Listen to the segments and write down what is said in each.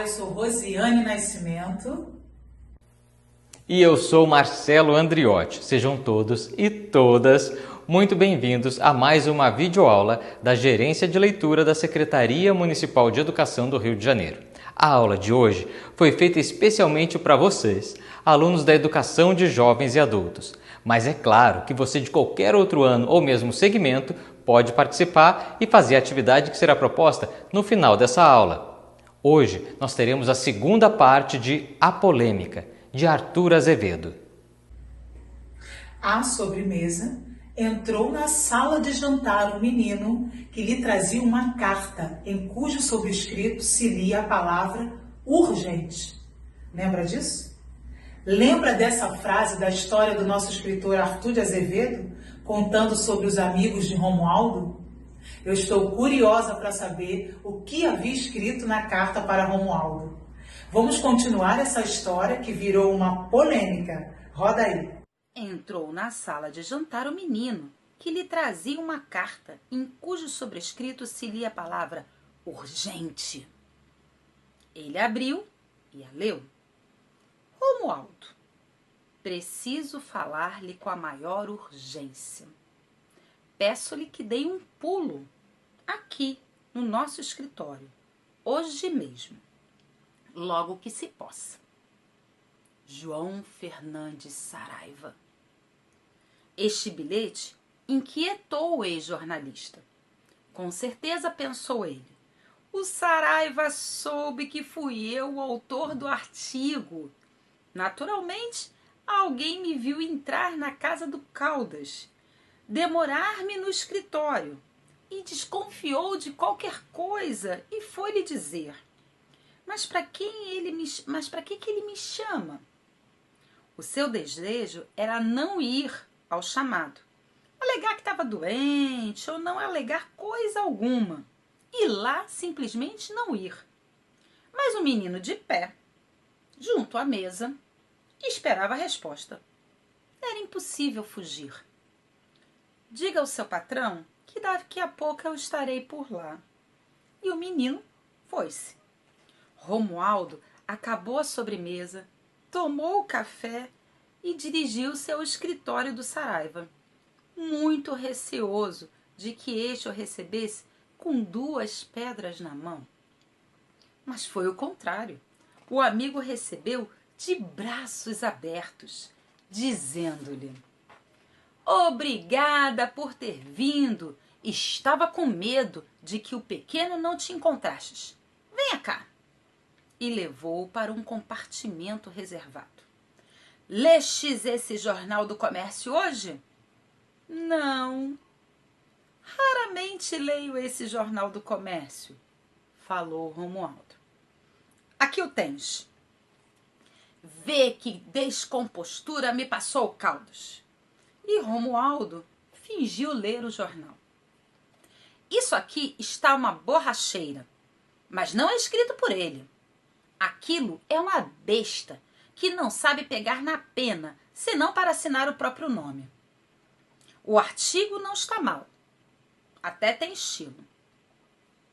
eu sou Rosiane Nascimento. E eu sou Marcelo Andriotti. Sejam todos e todas muito bem-vindos a mais uma videoaula da Gerência de Leitura da Secretaria Municipal de Educação do Rio de Janeiro. A aula de hoje foi feita especialmente para vocês, alunos da Educação de Jovens e Adultos. Mas é claro que você de qualquer outro ano ou mesmo segmento pode participar e fazer a atividade que será proposta no final dessa aula. Hoje nós teremos a segunda parte de A Polêmica, de Arthur Azevedo. À sobremesa, entrou na sala de jantar um menino que lhe trazia uma carta em cujo sobrescrito se lia a palavra urgente. Lembra disso? Lembra dessa frase da história do nosso escritor Arthur de Azevedo, contando sobre os amigos de Romualdo? Eu estou curiosa para saber o que havia escrito na carta para Romualdo. Vamos continuar essa história que virou uma polêmica. Roda aí. Entrou na sala de jantar o menino, que lhe trazia uma carta, em cujo sobrescrito se lia a palavra urgente. Ele abriu e a leu. Romualdo, preciso falar-lhe com a maior urgência. Peço-lhe que dê um pulo aqui no nosso escritório, hoje mesmo, logo que se possa. João Fernandes Saraiva. Este bilhete inquietou o ex-jornalista. Com certeza, pensou ele, o Saraiva soube que fui eu o autor do artigo. Naturalmente, alguém me viu entrar na casa do Caldas, demorar-me no escritório e desconfiou de qualquer coisa e foi-lhe dizer: Mas para que ele me chama? O seu desejo era não ir ao chamado, alegar que estava doente ou não alegar coisa alguma, e lá simplesmente não ir. Mas o menino de pé, junto à mesa, esperava a resposta. Era impossível fugir. Diga ao seu patrão que daqui a pouco eu estarei por lá. E o menino foi-se. Romualdo acabou a sobremesa, tomou o café e dirigiu-se ao escritório do Saraiva, muito receoso de que este o recebesse com 2 pedras na mão. Mas foi o contrário. O amigo recebeu de braços abertos, dizendo-lhe: Obrigada por ter vindo. Estava com medo de que o pequeno não te encontrastes. Venha cá. E levou-o para um compartimento reservado. Lestes esse Jornal do Comércio hoje? Não. Raramente leio esse Jornal do Comércio, falou Romualdo. Aqui o tens. Vê que descompostura me passou o Caldas. E Romualdo fingiu ler o jornal. Isso aqui está uma borracheira, mas não é escrito por ele. Aquilo é uma besta que não sabe pegar na pena, senão para assinar o próprio nome. O artigo não está mal, até tem estilo.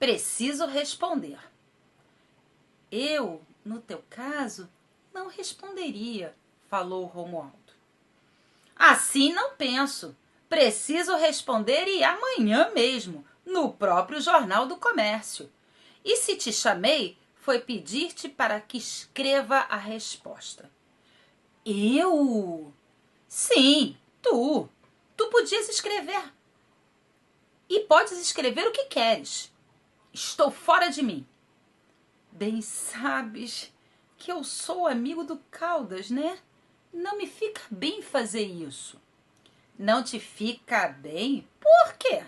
Preciso responder. Eu, no teu caso, não responderia, falou Romualdo. Assim não penso. Preciso responder e amanhã mesmo, no próprio Jornal do Comércio. E se te chamei, foi pedir-te para que escreva a resposta. Eu? Sim, tu. Tu podias escrever. E podes escrever o que queres. Estou fora de mim. Bem sabes que eu sou amigo do Caldas, né? Não me fica bem fazer isso. Não te fica bem? Por quê?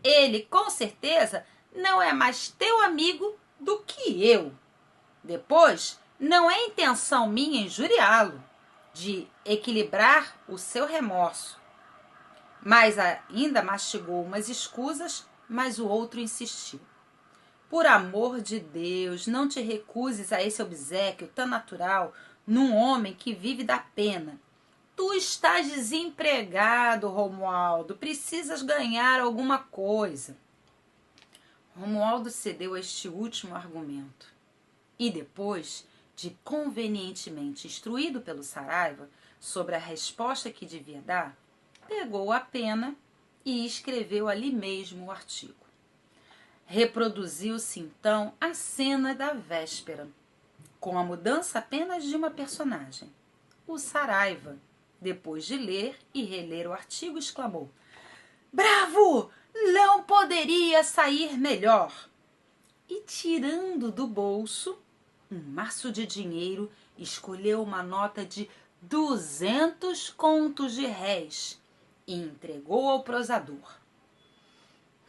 Ele, com certeza, não é mais teu amigo do que eu. Depois, não é intenção minha injuriá-lo, de equilibrar o seu remorso. Mas ainda mastigou umas escusas, mas o outro insistiu. Por amor de Deus, não te recuses a esse obséquio tão natural num homem que vive da pena. Tu estás desempregado, Romualdo. Precisas ganhar alguma coisa. Romualdo cedeu a este último argumento. E depois de convenientemente instruído pelo Saraiva sobre a resposta que devia dar, pegou a pena e escreveu ali mesmo o artigo. Reproduziu-se então a cena da véspera, com a mudança apenas de uma personagem. O Saraiva, depois de ler e reler o artigo, exclamou: "Bravo! Não poderia sair melhor!" E, tirando do bolso um maço de dinheiro, escolheu uma nota de 200 contos de réis e entregou ao prosador.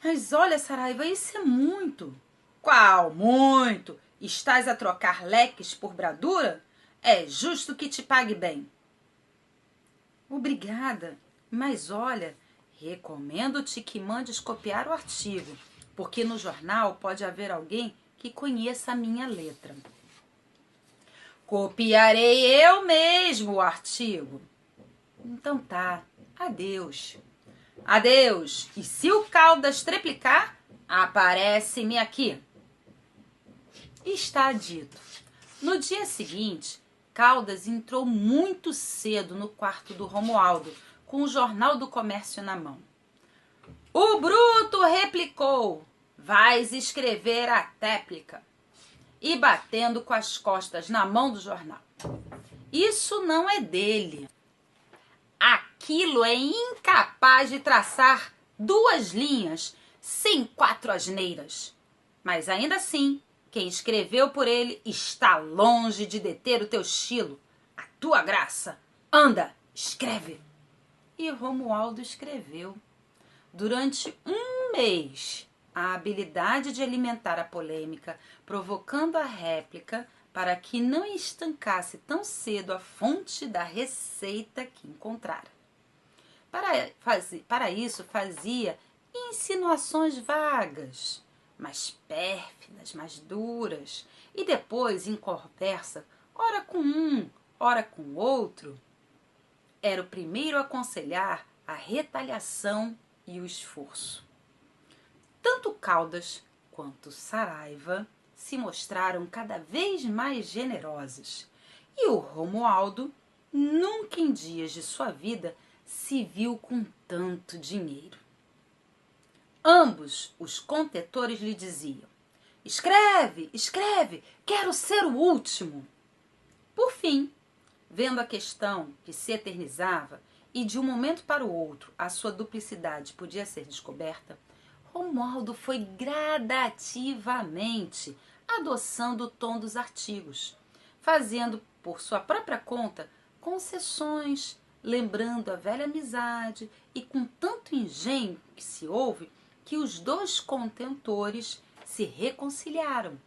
"Mas olha, Saraiva, isso é muito." "Qual muito? Estás a trocar leques por bradura? É justo que te pague bem." "Obrigada, mas olha, recomendo-te que mandes copiar o artigo, porque no jornal pode haver alguém que conheça a minha letra." "Copiarei eu mesmo o artigo." "Então tá, adeus." "Adeus, e se o Caldas treplicar, aparece-me aqui." Está dito. No dia seguinte, Caldas entrou muito cedo no quarto do Romualdo, com o Jornal do Comércio na mão. "O bruto replicou: vais escrever a téplica." E batendo com as costas na mão do jornal. "Isso não é dele. Aquilo é incapaz de traçar 2 linhas sem 4 asneiras. Mas ainda assim, quem escreveu por ele está longe de deter o teu estilo, a tua graça. Anda, escreve." E Romualdo escreveu. Durante 1 mês, a habilidade de alimentar a polêmica, provocando a réplica, para que não estancasse tão cedo a fonte da receita que encontrara. Para isso, fazia insinuações vagas, mais pérfidas, mais duras, e depois, em conversa, ora com um, ora com outro, era o primeiro a aconselhar a retaliação e o esforço. Tanto Caldas quanto Saraiva se mostraram cada vez mais generosos, e o Romualdo nunca em dias de sua vida se viu com tanto dinheiro. Ambos os contetores lhe diziam: "Escreve, escreve, quero ser o último." Por fim, vendo a questão que se eternizava e de um momento para o outro a sua duplicidade podia ser descoberta, Romualdo foi gradativamente adoçando o tom dos artigos, fazendo por sua própria conta concessões, lembrando a velha amizade e com tanto engenho que se houve que os 2 contentores se reconciliaram,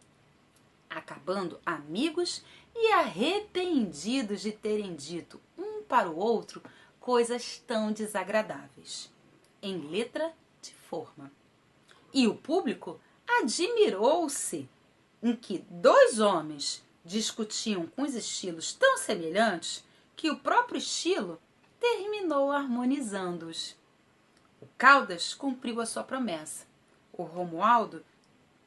acabando amigos e arrependidos de terem dito um para o outro coisas tão desagradáveis, em letra de forma. E o público admirou-se em que 2 homens discutiam com os estilos tão semelhantes que o próprio estilo terminou harmonizando-os. O Caldas cumpriu a sua promessa. O Romualdo,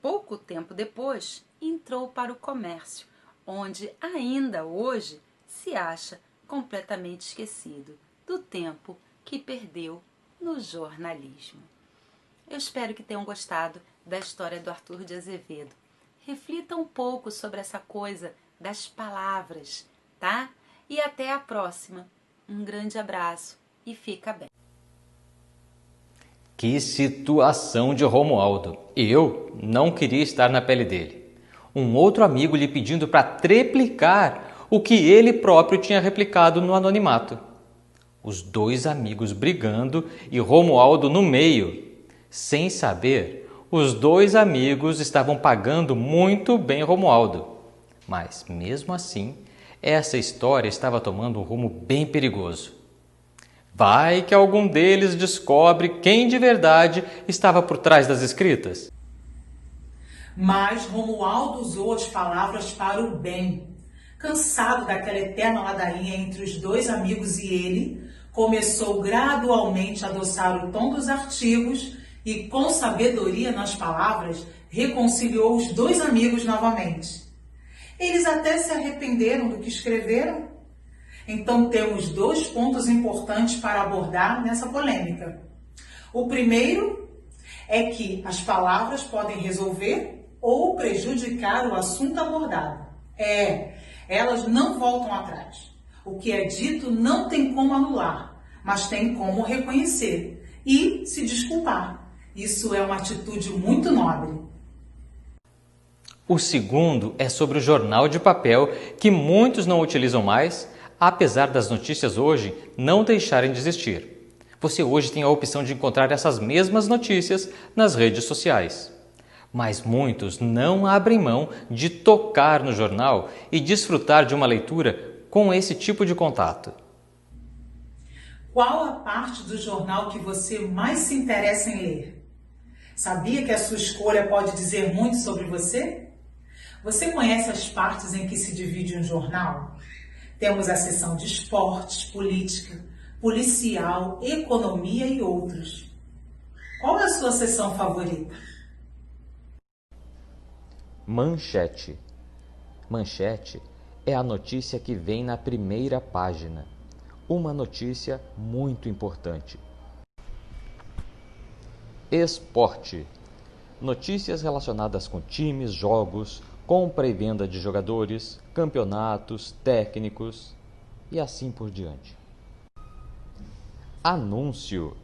pouco tempo depois, entrou para o comércio, onde ainda hoje se acha completamente esquecido do tempo que perdeu no jornalismo. Eu espero que tenham gostado da história do Arthur de Azevedo. Reflitam um pouco sobre essa coisa das palavras, tá? E até a próxima. Um grande abraço e fica bem. Que situação de Romualdo. Eu não queria estar na pele dele. Um outro amigo lhe pedindo para triplicar o que ele próprio tinha replicado no anonimato. Os 2 amigos brigando e Romualdo no meio. Sem saber, os 2 amigos estavam pagando muito bem Romualdo. Mas, mesmo assim, essa história estava tomando um rumo bem perigoso. Vai que algum deles descobre quem de verdade estava por trás das escritas. Mas Romualdo usou as palavras para o bem. Cansado daquela eterna ladainha entre os 2 amigos e ele, começou gradualmente a adoçar o tom dos artigos e, com sabedoria nas palavras, reconciliou os 2 amigos novamente. Eles até se arrependeram do que escreveram. Então temos 2 pontos importantes para abordar nessa polêmica. O primeiro é que as palavras podem resolver ou prejudicar o assunto abordado. Elas não voltam atrás. O que é dito não tem como anular, mas tem como reconhecer e se desculpar. Isso é uma atitude muito nobre. O segundo é sobre o jornal de papel, que muitos não utilizam mais, apesar das notícias hoje não deixarem de existir. Você hoje tem a opção de encontrar essas mesmas notícias nas redes sociais. Mas muitos não abrem mão de tocar no jornal e desfrutar de uma leitura com esse tipo de contato. Qual a parte do jornal que você mais se interessa em ler? Sabia que a sua escolha pode dizer muito sobre você? Você conhece as partes em que se divide um jornal? Temos a seção de esportes, política, policial, economia e outros. Qual é a sua seção favorita? Manchete. Manchete é a notícia que vem na primeira página. Uma notícia muito importante. Esporte. Notícias relacionadas com times, jogos, compra e venda de jogadores, campeonatos, técnicos e assim por diante. Anúncio.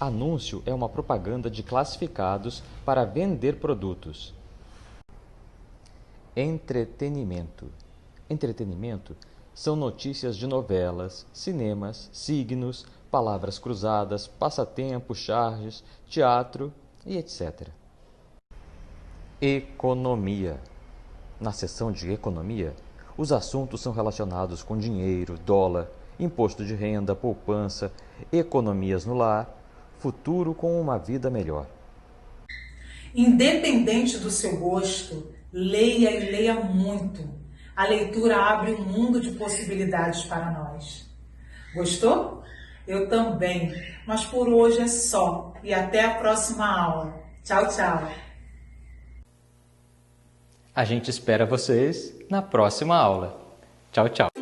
Anúncio é uma propaganda de classificados para vender produtos. Entretenimento. Entretenimento são notícias de novelas, cinemas, signos, palavras cruzadas, passatempo, charges, teatro e etc. Economia. Na seção de economia, os assuntos são relacionados com dinheiro, dólar, imposto de renda, poupança, economias no lar, futuro com uma vida melhor. Independente do seu gosto, leia e leia muito. A leitura abre um mundo de possibilidades para nós. Gostou? Eu também. Mas por hoje é só. E até a próxima aula. Tchau, tchau. A gente espera vocês na próxima aula. Tchau, tchau.